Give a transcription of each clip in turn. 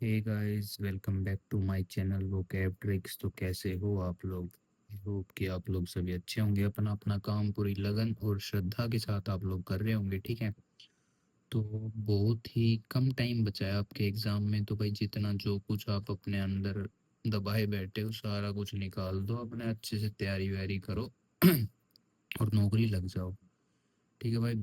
Hey guys, welcome back to my channel vocab tricks. तो कैसे हो आप लोग? होप कि आप लोग सभी अच्छे होंगे। अपना अपना काम पूरी लगन और श्रद्धा के साथ आप लोग कर रहे होंगे, ठीक है। तो बहुत ही कम टाइम बचा है आपके एग्ज़ाम में, तो भाई जितना जो कुछ आप अपने अंदर दबाए बैठे हो सारा कुछ निकाल दो, अपने अच्छे से तैयारी वैयारी करो और नौकरी लग जाओ, ठीक है भाई।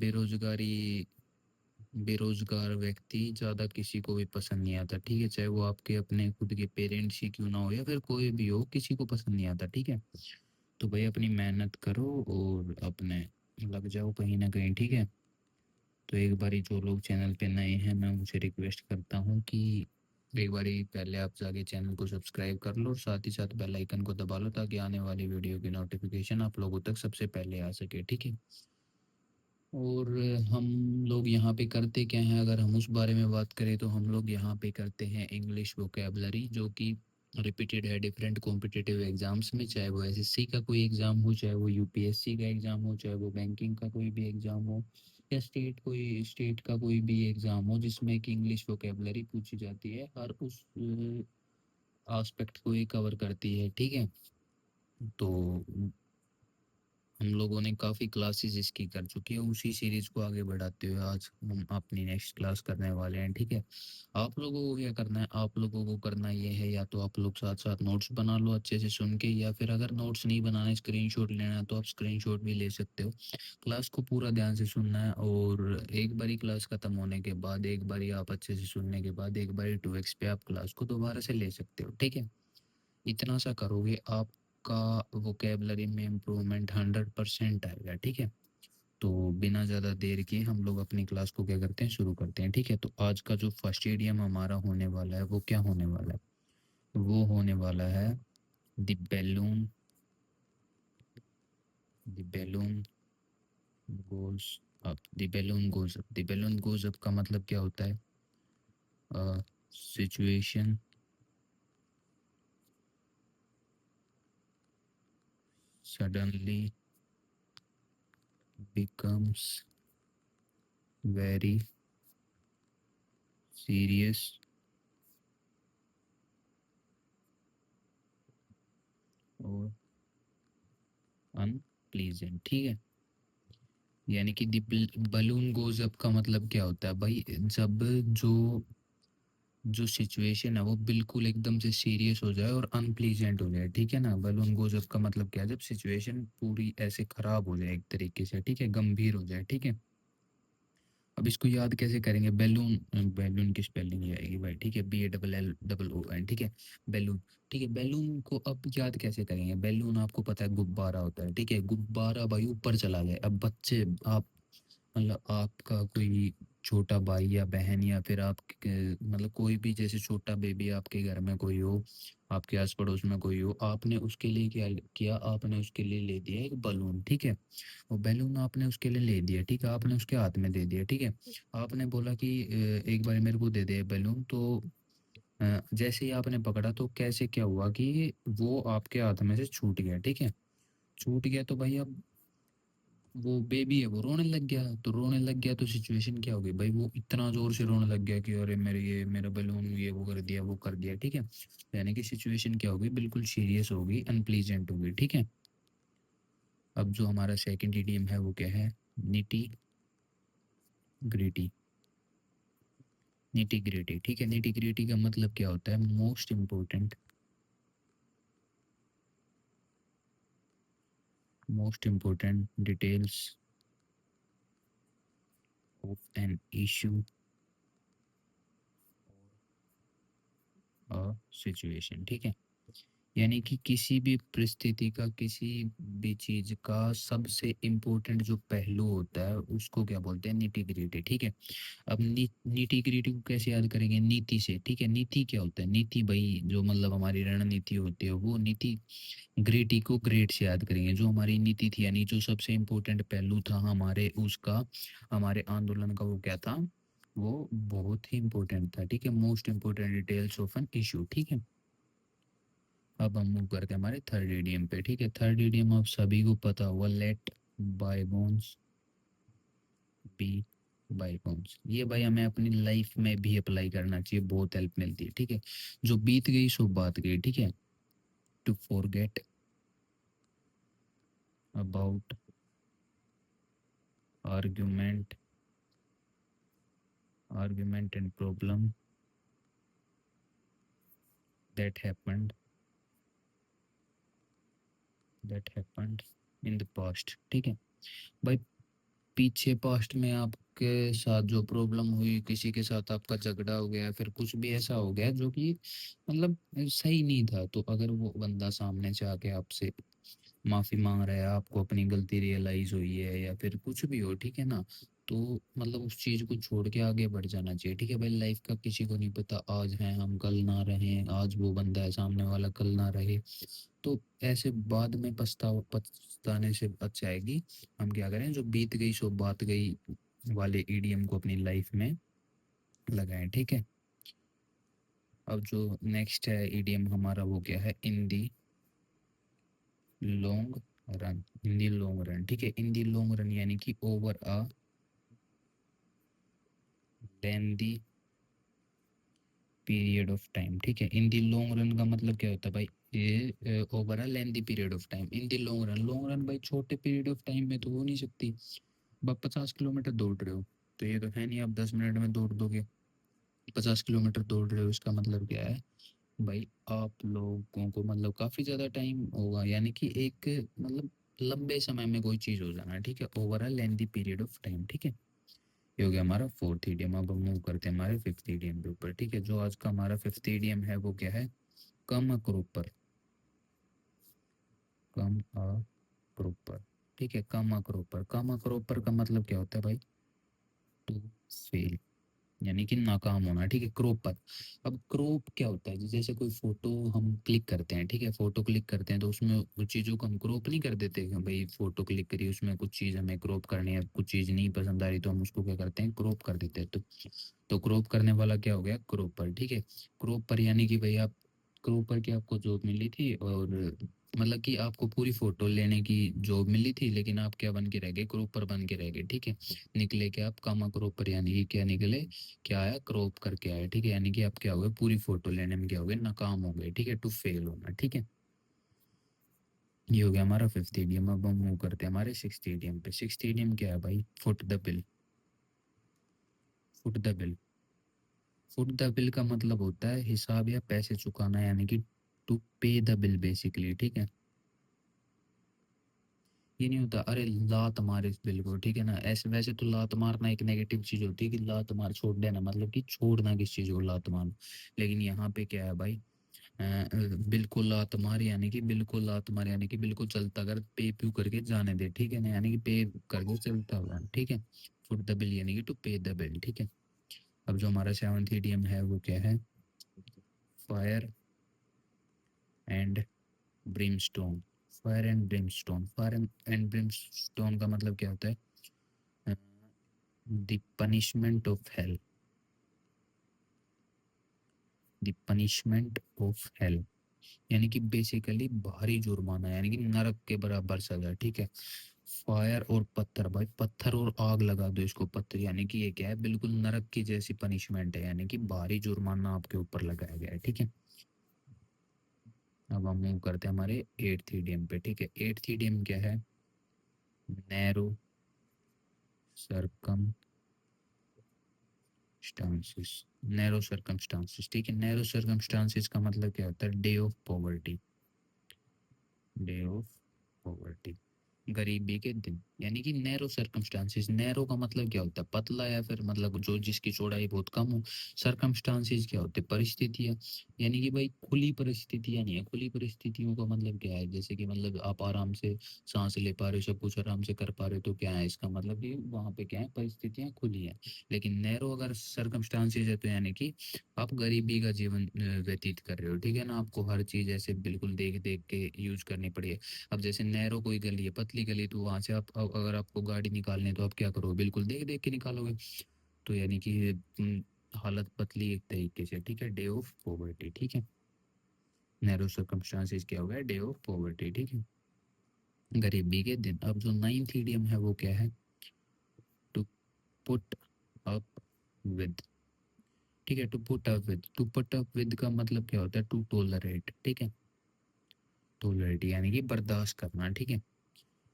बेरोजगार व्यक्ति ज़्यादा किसी को भी पसंद नहीं आता, ठीक है। चाहे वो आपके अपने खुद के पेरेंट्स ही क्यों ना हो या फिर कोई भी हो, किसी को पसंद नहीं आता, ठीक है। तो भाई अपनी मेहनत करो और अपने लग जाओ कहीं ना कहीं, ठीक है। तो एक बारी जो लोग चैनल पे नए हैं, मैं उनसे रिक्वेस्ट करता हूँ कि एक बारी पहले आप जाके चैनल को सब्सक्राइब कर लो और साथ ही साथ बेल आइकन को दबा लो, ताकि आने वाली वीडियो की नोटिफिकेशन आप लोगों तक सबसे पहले आ सके, ठीक है। और हम लोग यहाँ पे करते क्या हैं, अगर हम उस बारे में बात करें तो हम लोग यहाँ पे करते हैं इंग्लिश वोकेबलरी, जो कि रिपीटेड है डिफरेंट कॉम्पिटिटिव एग्जाम्स में। चाहे वो एसएससी का कोई एग्ज़ाम हो, चाहे वो यूपीएससी का एग्ज़ाम हो, चाहे वो बैंकिंग का कोई भी एग्ज़ाम हो, या स्टेट का कोई भी एग्ज़ाम हो जिसमें कि इंग्लिश वोकेबलरी पूछी जाती है, हर उस एस्पेक्ट को ये कवर करती है, ठीक है। तो हम लोगों ने काफ़ी क्लासेस इसकी कर चुकी है। उसी सीरीज को आगे बढ़ाते हुए आज हम अपनी नेक्स्ट क्लास करने वाले हैं, ठीक है। आप लोगों को क्या करना है, आप लोगों को करना ये है, या तो आप लोग साथ साथ नोट्स बना लो अच्छे से सुन के, या फिर अगर नोट्स नहीं बनाना, स्क्रीनशॉट लेना है तो आप स्क्रीनशॉट भी ले सकते हो। क्लास को पूरा ध्यान से सुनना है, और एक बारी क्लास खत्म होने के बाद, एक बारी आप अच्छे से सुनने के बाद, एक बारी 2x पे आप क्लास को दोबारा से ले सकते हो, ठीक है। इतना सा करोगे, आपका वोकेबलरी में इम्प्रूवमेंट 100% आएगा, ठीक है। तो बिना ज़्यादा देर के हम लोग अपनी क्लास को क्या करते हैं, शुरू करते हैं, ठीक है। तो आज का जो फर्स्ट इडियम हमारा होने वाला है वो क्या होने वाला है, वो होने वाला है the balloon. The balloon goes up. The balloon goes up. The balloon goes up का मतलब क्या होता है? Situation suddenly becomes very serious और अनप्लीजेंट, ठीक है। यानी कि बलून गोज अप का मतलब क्या होता है भाई, जब जो जो सिचुएशन है वो बिल्कुल एकदम से सीरियस हो जाए और अनप्लीजेंट हो जाए, ठीक है ना। बलून गोज अप का मतलब क्या है, जब सिचुएशन पूरी ऐसे खराब हो जाए एक तरीके से, ठीक है, गंभीर हो जाए, ठीक है। अब इसको याद कैसे करेंगे? बैलून, बैलून की स्पेलिंग ये आएगी भाई, ठीक है, BALLOON, ठीक है। बैलून, ठीक है। बैलून को अब याद कैसे करेंगे? बैलून आपको पता है गुब्बारा होता है, ठीक है। गुब्बारा भाई ऊपर चला गया, अब बच्चे, आप मतलब आपका कोई छोटा भाई या बहन, या फिर आप मतलब कोई भी जैसे छोटा बेबी आपके घर में कोई हो, आपके आस पड़ोस में कोई हो, आपने उसके लिए क्या किया, आपने उसके लिए ले दिया एक बलून, ठीक है। वो बैलून आपने उसके लिए ले दिया, ठीक है, आपने उसके हाथ में दे दिया, ठीक है। आपने बोला कि एक बार मेरे को दे दे बैलून, तो जैसे ही आपने पकड़ा तो कैसे क्या हुआ कि वो आपके हाथ में से छूट गया, ठीक है। छूट गया तो भाई अब वो बेबी है वो रोने लग गया, तो रोने लग गया तो सिचुएशन क्या हो गई भाई, वो इतना जोर से रोने लग गया कि अरे मेरे ये मेरा बैलून ये वो कर दिया वो कर दिया, ठीक है। यानी कि सिचुएशन क्या होगी, बिल्कुल सीरियस होगी, अनप्लीजेंट होगी, ठीक है। अब जो हमारा सेकंड इडियम है वो क्या है? Nitty gritty. निटी ग्रिटी, ठीक है। निटी ग्रिटी का मतलब क्या होता है? Most important, most important details of an issue और सिचुएशन, ठीक है। यानी कि किसी भी परिस्थिति का, किसी भी चीज का सबसे इम्पोर्टेंट जो पहलू होता है उसको क्या बोलते हैं? नीटी ग्रिटी, ठीक है। अब नीटी ग्रिटी को कैसे याद करेंगे? नीति से, ठीक है। नीति क्या होता है? नीति भाई जो मतलब हमारी रणनीति होती है वो नीति। ग्रिटी को ग्रेट से याद करेंगे, जो हमारी नीति थी, यानी जो सबसे इम्पोर्टेंट पहलू था हमारे उसका, हमारे आंदोलन का, वो क्या था? वो बहुत ही इम्पोर्टेंट था, ठीक है। Most important details of an issue, ठीक है। अब हम मूव करते हैं हमारे थर्ड इडियम पे, ठीक है। थर्ड इडियम आप सभी को पता होगा, लेट बायगोन्स बी बाई कौन ये भाई हमें अपनी लाइफ में भी अप्लाई करना चाहिए, बहुत हेल्प मिलती है, ठीक है। जो बीत गई सो बात गई, ठीक है। To forget about argument argument and problem that happened in the past, ठीक है भाई। पीछे पास्ट में आपके साथ जो प्रॉब्लम हुई, किसी के साथ आपका झगड़ा हो गया, फिर कुछ भी ऐसा हो गया जो कि मतलब सही नहीं था, तो अगर वो बंदा सामने से आके आपसे माफ़ी मांग रहा है, आपको अपनी गलती रियलाइज हुई है या फिर कुछ भी हो, ठीक है ना, तो मतलब उस चीज़ को छोड़ के आगे बढ़ जाना चाहिए, ठीक है भाई। लाइफ का किसी को नहीं पता, आज हैं हम कल ना रहें, आज वो बंदा है सामने वाला कल ना रहे, तो ऐसे बाद में पछताने से अच्छा है कि हम क्या करें, जो बीत गई सो बात गई वाले ईडीएम को अपनी लाइफ में लगाएं, ठीक है। अब जो नेक्स्ट है ईडीएम हमारा, वो क्या है, in the long run. In the long run, ठीक है। इन दी लॉन्ग रन यानी कि over a lengthy period of time, ठीक है। इन दी लॉन्ग रन का मतलब क्या होता है भाई, ये over a lengthy period of time. In the long run, long run भाई छोटे पीरियड ऑफ टाइम में तो हो नहीं सकती। अब आप 50 किलोमीटर दौड़ रहे हो, तो ये तो है नहीं आप 10 मिनट में दौड़ दोगे। 50 किलोमीटर दौड़ रहे हो, इसका मतलब क्या है भाई, आप लोगों को मतलब काफ़ी ज़्यादा टाइम होगा, यानी कि एक मतलब लंबे समय में कोई चीज़ हो जाना, ठीक है। Over a lengthy period of time, ठीक है। ये हो गया हमारा फोर्थ ईडियम। अब हम मूव करते हैं हमारे फिफ्थ ईडियम के ऊपर, ठीक है। जो आज का हमारा फिफ्थ ईडियम है वो क्या है, कम अ क्रॉपर। कम अ क्रॉपर, ठीक है। कम अ क्रॉपर, कम अ क्रॉपर का मतलब क्या होता है भाई, टू फेल, यानी कि नाकाम होना, ठीक है। क्रॉप पर, अब क्रॉप क्या होता है, जैसे कोई फोटो हम क्लिक करते हैं, ठीक है। फोटो क्लिक करते हैं तो उसमें कुछ चीज़ों को हम क्रॉप नहीं कर देते कि भाई फोटो क्लिक करी, उसमें कुछ चीज़ हमें क्रॉप करनी है, कुछ चीज़ नहीं पसंद आ रही तो हम उसको क्या करते हैं, क्रॉप कर देते हैं। तो क्रॉप करने वाला क्या हो गया, क्रॉपर, ठीक है। क्रॉपर यानी कि भाई आप क्रॉपर की आपको जॉब मिली थी, और मतलब कि आपको पूरी फोटो लेने की जॉब मिली थी, लेकिन आप क्या बन के रह गए, क्रॉपर बन के रह गए, ठीक है। निकले क्या आप, कामा क्रॉपर, यानी कि क्या निकले, क्या आया, क्रॉप करके आया, ठीक है। यानी कि आप क्या हो गए, पूरी फोटो लेने में क्या हो गए, नाकाम हो गए, ठीक है। टू फेल होना, ठीक है। ये हो गया हमारा फिफ्थ ईडियम। अब हम मूव करते हैं हमारे सिक्स्थ ईडियम पे। सिक्स्थ ईडियम क्या है भाई, foot the bill. Foot the bill, foot the bill का मतलब होता है हिसाब या पैसे चुकाना, यानी कि टू पे द बिल बेसिकली, ठीक है। ये नहीं होता अरे लात मार इस बिल को, ठीक है ना। ऐसे वैसे तो लात मारना एक नेगेटिव चीज होती है कि लात मार, छोड़ देना, मतलब कि छोड़ना किस चीज को, लात मार। लेकिन यहाँ पे क्या है भाई, बिल्कुल लात मार, यानी कि बिल्कुल लात मार, यानी कि बिल्कुल चलता कर, पे प्यू करके जाने दे, ठीक है ना, यानी कि पे करके चलता हुआ, ठीक है। फुट द बिल यानी कि टू पे द बिल, ठीक है। अब जो हमारा सेवंथ ईडियम है वो क्या है, fire and Brimstone. Fire and Brimstone, fire and Brimstone का मतलब क्या होता है, the punishment of hell. The punishment of hell यानी कि बेसिकली भारी जुर्माना, यानी कि नरक के बराबर सजा, ठीक है। फायर और पत्थर, भाई पत्थर और आग लगा दो इसको, पत्थर यानी कि ये क्या है, बिल्कुल नरक की जैसी पनिशमेंट है, यानी कि भारी जुर्माना आपके ऊपर लगाया गया है, ठीक है। अब हम मूव करते हैं हमारे एट्थ ईडियम पे, ठीक है। एट्थ ईडियम क्या है, नैरो सरकम स्टांसिस। नैरो सरकमस्टांसिस, ठीक है। नैरो सरकमस्टांसिस का मतलब क्या होता है, day of poverty. Day of poverty, गरीबी के दिन, यानी कि नैरो सर्कमस्टांसिस। नैरो का मतलब क्या होता है, पतला, या फिर मतलब जो जिसकी चौड़ाई बहुत कम हो। सर्कमस्टांसिस क्या होते हैं, परिस्थितियाँ, यानी कि भाई खुली परिस्थितियाँ नहीं है। खुली परिस्थितियों का मतलब क्या है, जैसे कि मतलब आप आराम से सांस ले पा रहे हो, सब कुछ आराम से कर पा रहे हो, तो क्या है इसका मतलब कि वहाँ पे क्या है, परिस्थितियाँ खुली है। लेकिन नैरो अगर सर्कमस्टांसिस है तो यानी कि आप गरीबी का जीवन व्यतीत कर रहे हो, ठीक है ना। आपको हर चीज़ ऐसे बिल्कुल देख देख के यूज करनी पड़ी। अब जैसे नैरो कोई गली है, पतली गली, तो वहां से आप अगर आपको गाड़ी निकालनी है तो आप क्या करोगे, बिल्कुल देख देख के निकालोगे। तो यानी कि हालत पतली एक तरीके से, ठीक है। डे ऑफ पॉवर्टी, ठीक है। नैरो सर्कमस्टांसेस क्या हो गया, डे ऑफ पॉवर्टी, ठीक है, गरीबी के दिन। अब जो नाइन्थ ईडियम है वो क्या है, टू पुट अप विद, ठीक है। टू पुट अप विद का मतलब क्या होता है? टू टोलरेट, ठीक है। टोलरेट यानी कि बर्दाश्त करना, ठीक है।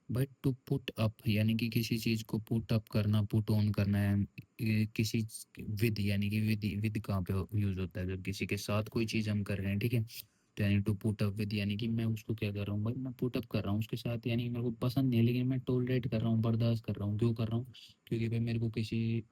बट टू पुट अप यानी कि किसी चीज को पुट अप करना, पुट ऑन करना है। किसी विद यानी कि विद कहाँ पे यूज होता है? जब किसी के साथ कोई चीज हम कर रहे हैं, ठीक है। तो यानी टू पुट अप विद यानी कि मैं उसको क्या कर रहा हूँ भाई, मैं पुट अप कर रहा हूँ उसके साथ, यानी कि मेरे को पसंद नहीं है लेकिन मैं टोलरेट कर रहा हूँ, बर्दाश्त कर रहा हूँ। क्यों कर रहा हूँ? क्योंकि भाई मेरे को किसी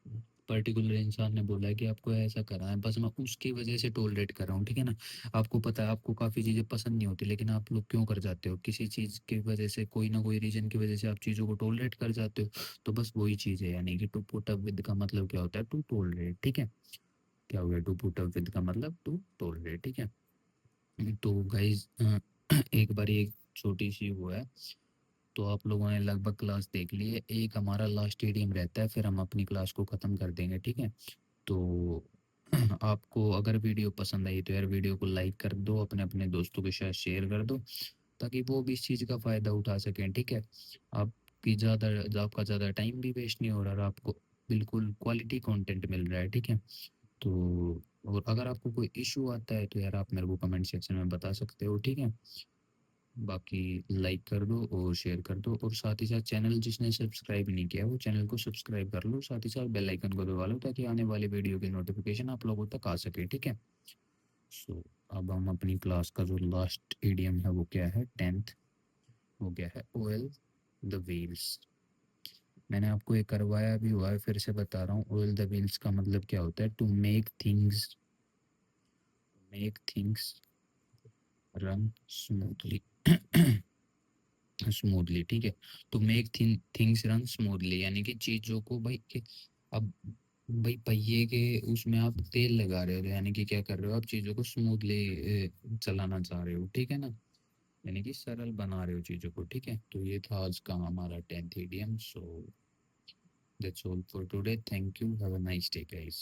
पर्टिकुलर इंसान ने बोला है कि आपको ऐसा करा है, बस मैं उसकी वजह से टोलरेट कर रहा हूँ, ठीक है ना। आपको पता है आपको काफ़ी चीज़ें पसंद नहीं होती, लेकिन आप लोग क्यों कर जाते हो? किसी चीज़ की वजह से, कोई ना कोई रीज़न की वजह से आप चीज़ों को टोलरेट कर जाते हो। तो बस वही चीज़ है, यानी कि टू पुट अप विद का मतलब क्या होता है? टू टोलरेट, ठीक है। क्या हो गया? टू पुट अप विद का मतलब टू टोलरेट, ठीक है। तो गाइज एक बार एक छोटी सी वो है, तो आप लोगों ने लगभग क्लास देख ली है। एक हमारा लास्ट ईडीएम रहता है, फिर हम अपनी क्लास को ख़त्म कर देंगे, ठीक है। तो आपको अगर वीडियो पसंद आई तो यार वीडियो को लाइक कर दो, अपने अपने दोस्तों के साथ शेयर कर दो, ताकि वो भी इस चीज़ का फ़ायदा उठा सकें, ठीक है। आपका ज़्यादा टाइम भी वेस्ट नहीं हो रहा और आपको बिल्कुल क्वालिटी कंटेंट मिल रहा है, ठीक है। तो और अगर आपको कोई इशू आता है तो यार आप मेरे को कमेंट सेक्शन में बता सकते हो, ठीक है। बाकी लाइक कर दो और शेयर कर दो, और साथ ही साथ चैनल जिसने सब्सक्राइब नहीं किया वो चैनल को सब्सक्राइब कर लो, साथ ही साथ बेल आइकन को दबा लो, ताकि आने वाली वीडियो की नोटिफिकेशन आप लोगों तक आ सके, ठीक है। सो अब हम अपनी क्लास का जो लास्ट ईडीएम है वो क्या है? 10th हो गया है, ऑयल द व्हील्स। मैंने आपको ये करवाया भी हुआ है, फिर से बता रहा हूँ। ऑयल द व्हील्स का मतलब क्या होता है? To make things run smoothly smoothly, ठीक है। तो थिंग्स रन स्मूथली यानी कि चीज़ों को भाई अब भाई पहिए के उसमें आप तेल लगा रहे हो, यानी कि क्या कर रहे हो? आप चीज़ों को स्मूथली चलाना चाह रहे हो, ठीक है ना। यानी कि सरल बना रहे हो चीज़ों को, ठीक है। तो ये था आज का हमारा 10th EDM. So that's all for today, thank you, have a nice day guys.